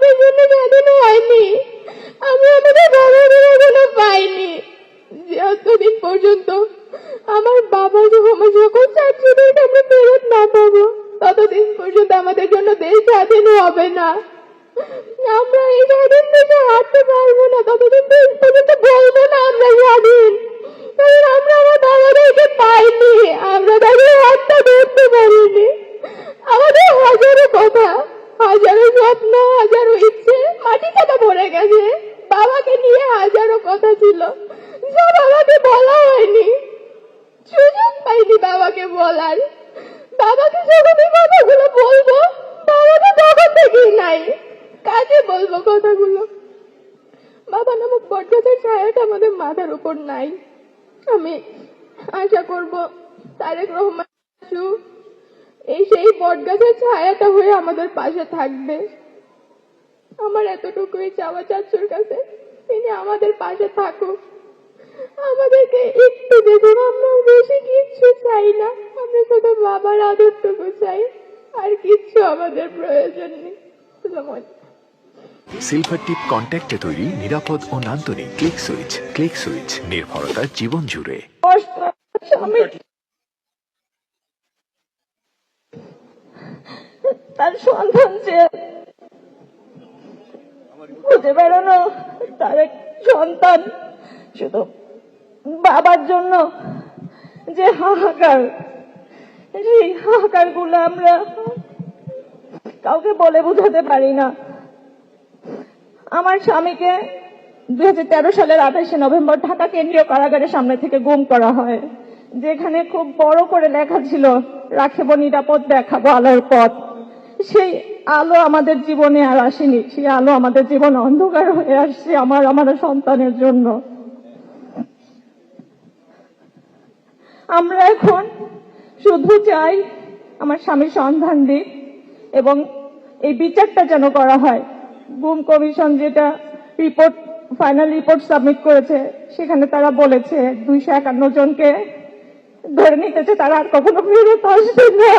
আমাদের জন্য স্বাধীন হয়নি, আমরা আমাদের বাবার এখনো পাইনি। যতদিন পর্যন্ত আমার বাবা আমার সকল চাকরিদেরকে আমরা ফেরত না পাবো, ততদিন পর্যন্ত আমাদের জন্য দেশ স্বাধীন হবে না। আমরা এই স্বাধীন দেশে হাঁটতে পারবো না, ততদিন পর্যন্ত বলবো না আমরা স্বাধীন, কারণ আমরা আমার বাবাদেরকে পাইনি, আমরা তাদের হাতটা ধরতে পারিনি। আমাদের হাজারো কথা, হাজারো স্বপ্ন, হাজারো ইচ্ছে মাটি কাটা পড়ে গেছে। বাবাকে নিয়ে হাজারো কথা ছিল, যা বাবাকে বলা হয়নি, সুযোগ পাইনি বাবাকে বলার। বাবাকে যখন এই কথাগুলো বলবো, বাবাকে তখন থেকেই নাই, কাকে বলবো কথাগুলো? বাবা নামক বটগাছের ছায়াটা আমাদের মাথার উপর নাই। আমি আশা করব তারেক রহমান এই সেই বটগাছের ছায়াটা হয়ে আমাদের পাশে থাকবে। আমার এতটুকুই চাওয়া চাচুর কাছে, তিনি আমাদের পাশে থাকুক, আমাদেরকে একটু দেখুন। আমরা বেশি কিচ্ছু চাই না, আমরা শুধু বাবার আদরটুকু চাই, আর কিচ্ছু আমাদের প্রয়োজন নেই। সিলভার টিপ কন্ট্যাক্টে তৈরি নিরাপদ ও নান্দনিক ক্লিক সুইচ। ক্লিক সুইচ, নির্ভরতা জীবন জুড়ে। তার সন্তান যে খুঁজে বেড়ানো, তার এক সন্তান শুধু বাবার জন্য যে হাহাকার, সেই হাহাকার গুলো আমরা কাউকে বলে বোঝাতে পারি না। আমার স্বামীকে 2013 সালের 28শে নভেম্বর ঢাকা কেন্দ্রীয় কারাগারের সামনে থেকে গুম করা হয়, যেখানে খুব বড় করে লেখা ছিল, রাখিব নিরাপদ, দেখাবো আলোর পথ। সেই আলো আমাদের জীবনে আর আসেনি, সেই আলো আমাদের জীবন অন্ধকার হয়ে আসছে আমার সন্তানের জন্য। আমরা এখন শুধু চাই আমার স্বামীর সন্ধান দিক এবং এই বিচারটা যেন করা হয়। গুম কমিশন যেটা রিপোর্ট, ফাইনাল রিপোর্ট সাবমিট করেছে, সেখানে তারা বলেছে 251 জনকে ধরে নিতেছে, তারা আর কখনো ফেরত আসবে না।